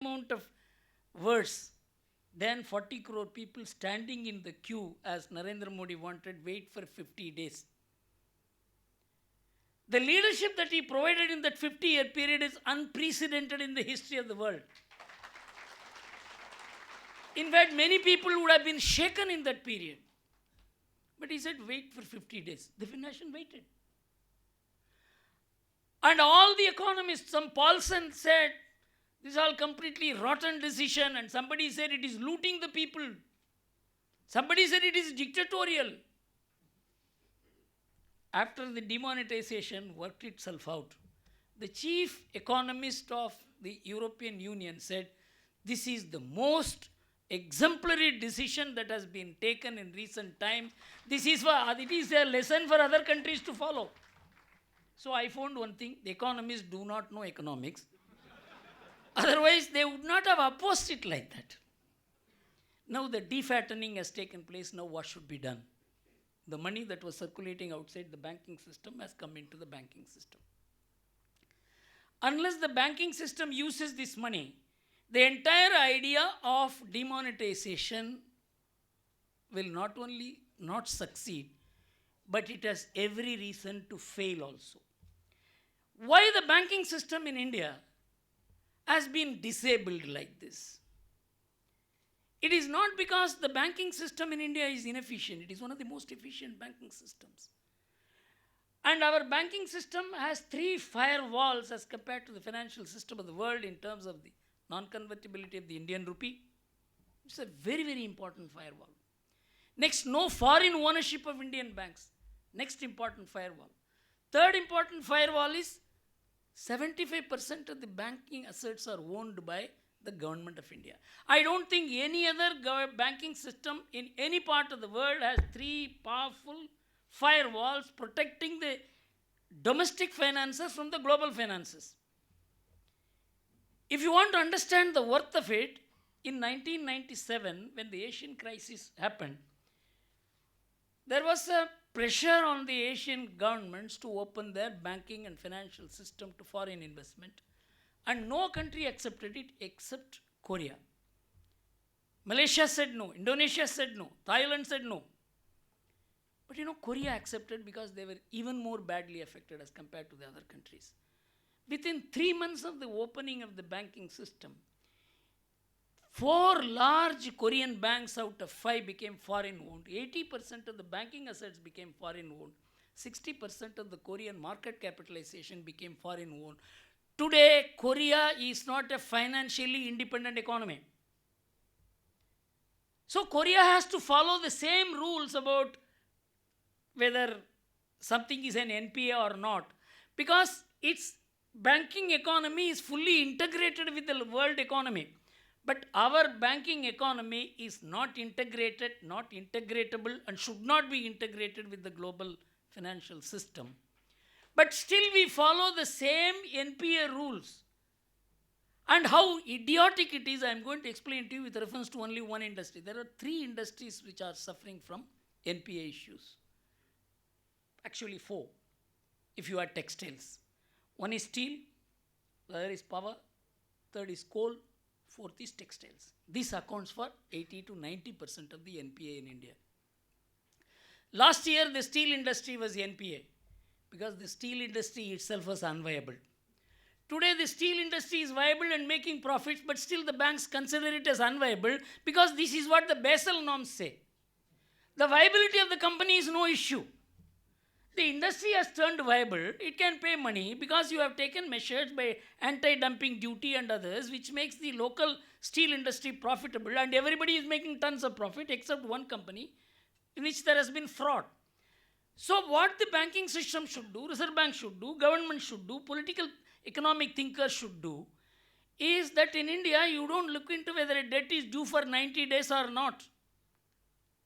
amount of words than 40 crore people standing in the queue as Narendra Modi wanted, wait for 50 days. The leadership that he provided in that 50-year period is unprecedented in the history of the world. In fact, many people would have been shaken in that period. But he said, wait for 50 days. The nation waited. And all the economists, some Paulson said, this is all completely rotten decision, and somebody said it is looting the people. Somebody said it is dictatorial. After the demonetization worked itself out, the chief economist of the European Union said, this is the most exemplary decision that has been taken in recent times. It is a lesson for other countries to follow. So I found one thing, the economists do not know economics. Otherwise, they would not have opposed it like that. Now the defattening has taken place. Now what should be done? The money that was circulating outside the banking system has come into the banking system. Unless the banking system uses this money, the entire idea of demonetization will not only not succeed, but it has every reason to fail also. Why the banking system in India has been disabled like this? It is not because the banking system in India is inefficient. It is one of the most efficient banking systems. And our banking system has 3 firewalls as compared to the financial system of the world in terms of the non-convertibility of the Indian rupee. It's a very, very important firewall. Next, no foreign ownership of Indian banks. Next important firewall. Third important firewall is 75% of the banking assets are owned by the government of India. I don't think any other banking system in any part of the world has 3 powerful firewalls protecting the domestic finances from the global finances. If you want to understand the worth of it, in 1997, when the Asian crisis happened, there was a pressure on the Asian governments to open their banking and financial system to foreign investment. And no country accepted it except Korea. Malaysia said no, Indonesia said no, Thailand said no. But Korea accepted because they were even more badly affected as compared to the other countries. Within 3 months of the opening of the banking system, 4 large Korean banks out of 5 became foreign owned. 80% of the banking assets became foreign owned. 60% of the Korean market capitalization became foreign owned. Today, Korea is not a financially independent economy. So Korea has to follow the same rules about whether something is an NPA or not, because its banking economy is fully integrated with the world economy. But our banking economy is not integrated, not integratable, and should not be integrated with the global financial system. But still we follow the same NPA rules. And how idiotic it is, I am going to explain to you with reference to only one industry. There are 3 industries which are suffering from NPA issues. Actually 4, if you add textiles. One is steel, the other is power, third is coal, fourth is textiles. This accounts for 80 to 90% of the NPA in India. Last year, the steel industry was NPA because the steel industry itself was unviable. Today, the steel industry is viable and making profits, but still the banks consider it as unviable because this is what the Basel norms say. The viability of the company is no issue. The industry has turned viable. It can pay money because you have taken measures by anti-dumping duty and others, which makes the local steel industry profitable, and everybody is making tons of profit except one company in which there has been fraud. So what the banking system should do, Reserve Bank should do, government should do, political economic thinkers should do, is that in India you don't look into whether a debt is due for 90 days or not.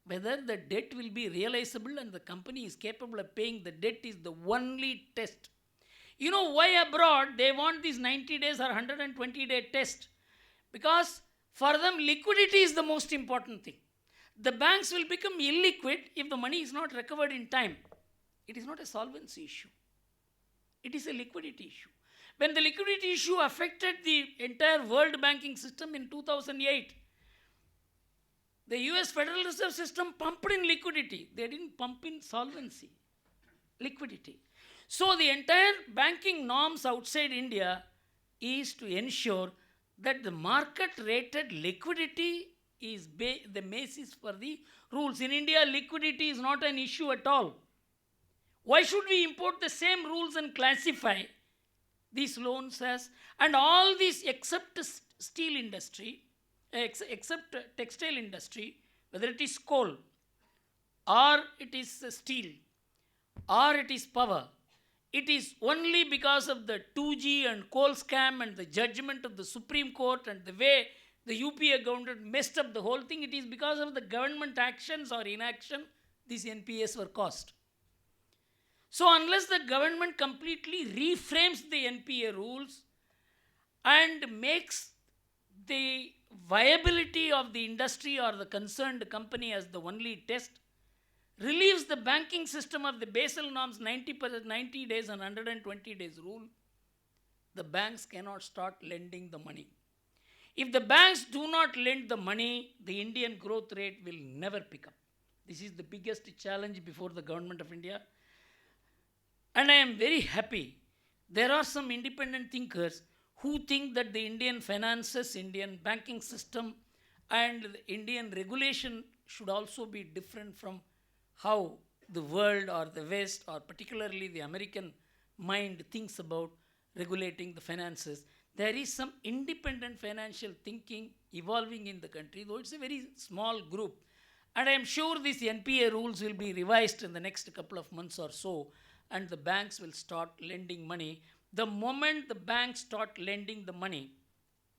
Whether the debt will be realizable and the company is capable of paying the debt is the only test. You know why abroad they want this 90 days or 120-day test? Because for them liquidity is the most important thing. The banks will become illiquid if the money is not recovered in time. It is not a solvency issue. It is a liquidity issue. When the liquidity issue affected the entire world banking system in 2008, the US Federal Reserve System pumped in liquidity. They didn't pump in solvency, liquidity. So the entire banking norms outside India is to ensure that the market rated liquidity is the basis for the rules. In India, liquidity is not an issue at all. Why should we import the same rules and classify these loans as, and all these except steel industry, except textile industry, whether it is coal or it is steel or it is power, it is only because of the 2G and coal scam and the judgment of the Supreme Court and the way the UPA government messed up the whole thing. It is because of the government actions or inaction these NPAs were caused. So unless the government completely reframes the NPA rules and makes the viability of the industry or the concerned company as the only test, relieves the banking system of the Basel norms 90 days and 120 days rule, the banks cannot start lending the money. If the banks do not lend the money, the Indian growth rate will never pick up. This is the biggest challenge before the government of India. And I am very happy. There are some independent thinkers who think that the Indian finances, Indian banking system and the Indian regulation should also be different from how the world or the West or particularly the American mind thinks about regulating the finances. There is some independent financial thinking evolving in the country, though it's a very small group. And I am sure these NPA rules will be revised in the next couple of months or so, and the banks will start lending money. The moment the banks start lending the money,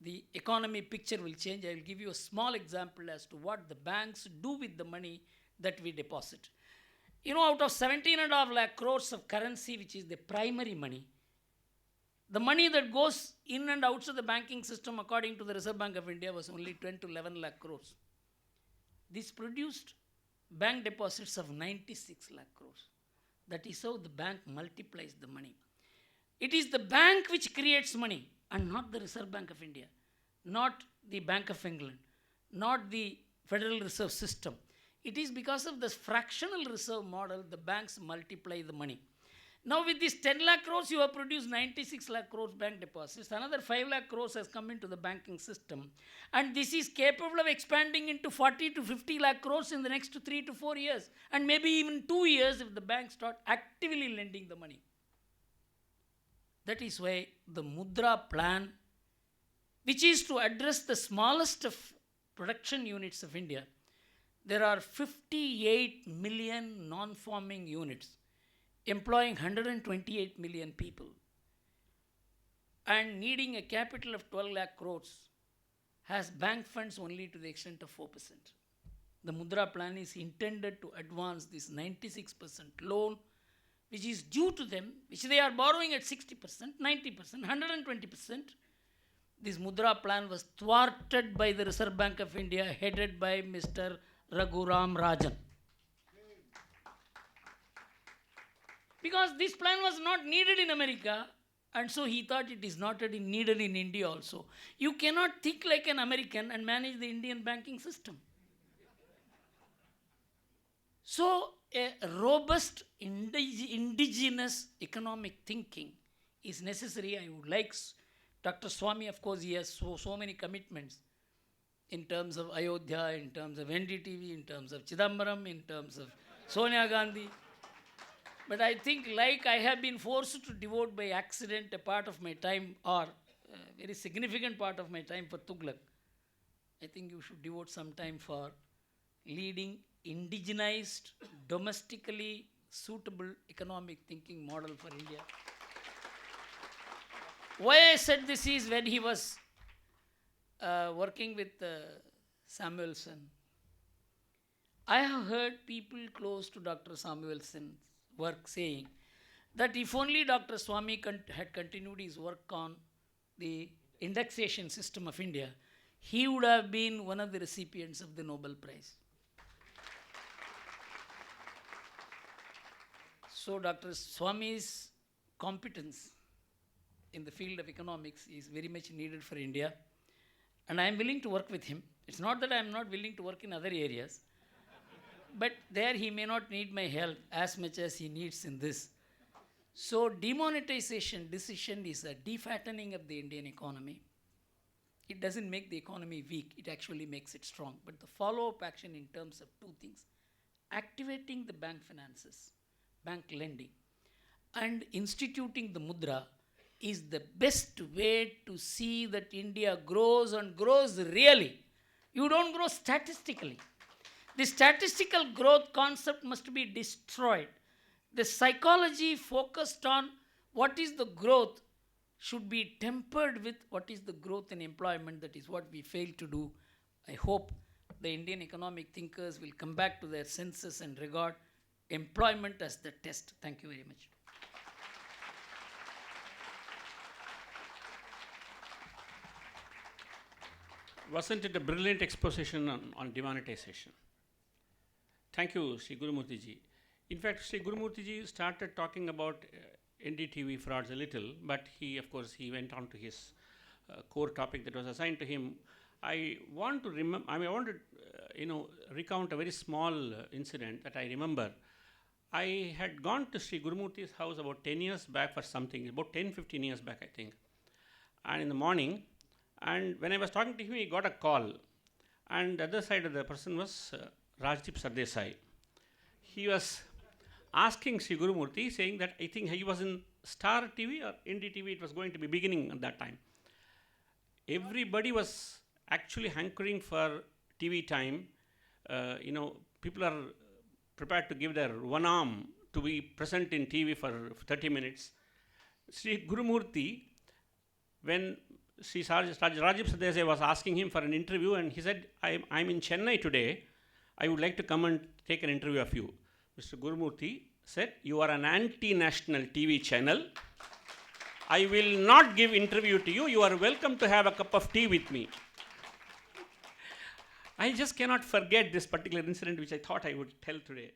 the economy picture will change. I will give you a small example as to what the banks do with the money that we deposit. Out of 17.5 lakh crores of currency, which is the primary money, the money that goes in and out of the banking system, according to the Reserve Bank of India, was only 10 to 11 lakh crores. This produced bank deposits of 96 lakh crores. That is how the bank multiplies the money. It is the bank which creates money and not the Reserve Bank of India, not the Bank of England, not the Federal Reserve System. It is because of this fractional reserve model, the banks multiply the money. Now with this 10 lakh crores, you have produced 96 lakh crores bank deposits. Another 5 lakh crores has come into the banking system. And this is capable of expanding into 40 to 50 lakh crores in the next 3 to 4 years. And maybe even 2 years if the banks start actively lending the money. That is why the Mudra plan, which is to address the smallest of production units of India, there are 58 million non-farming units employing 128 million people and needing a capital of 12 lakh crores, has bank funds only to the extent of 4%. The Mudra plan is intended to advance this 96% loan, which is due to them, which they are borrowing at 60%, 90%, 120%. This Mudra plan was thwarted by the Reserve Bank of India, headed by Mr. Raghuram Rajan. Because this plan was not needed in America, and so he thought it is not needed in India also. You cannot think like an American and manage the Indian banking system. So a robust indigenous economic thinking is necessary. I would like Dr. Swami, of course, he has so many commitments in terms of Ayodhya, in terms of NDTV, in terms of Chidambaram, in terms of Sonia Gandhi. But I think, like I have been forced to devote by accident a part of my time, or a very significant part of my time for Tughlaq, I think you should devote some time for leading indigenized, domestically suitable economic thinking model for India. Why I said this is when he was working with Samuelson, I have heard people close to Dr. Samuelson's work saying that if only Dr. Swami had continued his work on the indexation system of India, he would have been one of the recipients of the Nobel Prize. So Dr. Swami's competence in the field of economics is very much needed for India. And I am willing to work with him. It's not that I am not willing to work in other areas, but there he may not need my help as much as he needs in this. So demonetization decision is a defattening of the Indian economy. It doesn't make the economy weak, it actually makes it strong. But the follow-up action in terms of two things: activating the bank finances, bank lending, and instituting the mudra is the best way to see that India grows and grows really. You don't grow statistically. The statistical growth concept must be destroyed. The psychology focused on what is the growth should be tempered with what is the growth in employment. That is what we fail to do. I hope the Indian economic thinkers will come back to their senses and regard employment as the test. Thank you very much. Wasn't it a brilliant exposition on demonetization? Thank you, Sri Gurumurthy ji. In fact, Sri Gurumurthy ji started talking about NDTV frauds a little, but he, of course, he went on to his core topic that was assigned to him. I want to recount a very small incident that I remember. I had gone to Sri Gurumurthy's house about 10 years back for something, about 10-15 years back, I think. And in the morning, and when I was talking to him, he got a call. And the other side of the person was Rajdeep Sardesai. He was asking Sri Gurumurthy, saying that I think he was in Star TV or NDTV, it was going to be beginning at that time. Everybody was actually hankering for TV time. People are prepared to give their one arm to be present in TV for 30 minutes. Sri Gurumurthy, when Sri Rajdeep Sardesai was asking him for an interview, and he said, I'm in Chennai today, I would like to come and take an interview of you. Mr. Gurumurthy said, you are an anti-national TV channel. I will not give interview to you. You are welcome to have a cup of tea with me. I just cannot forget this particular incident, which I thought I would tell today.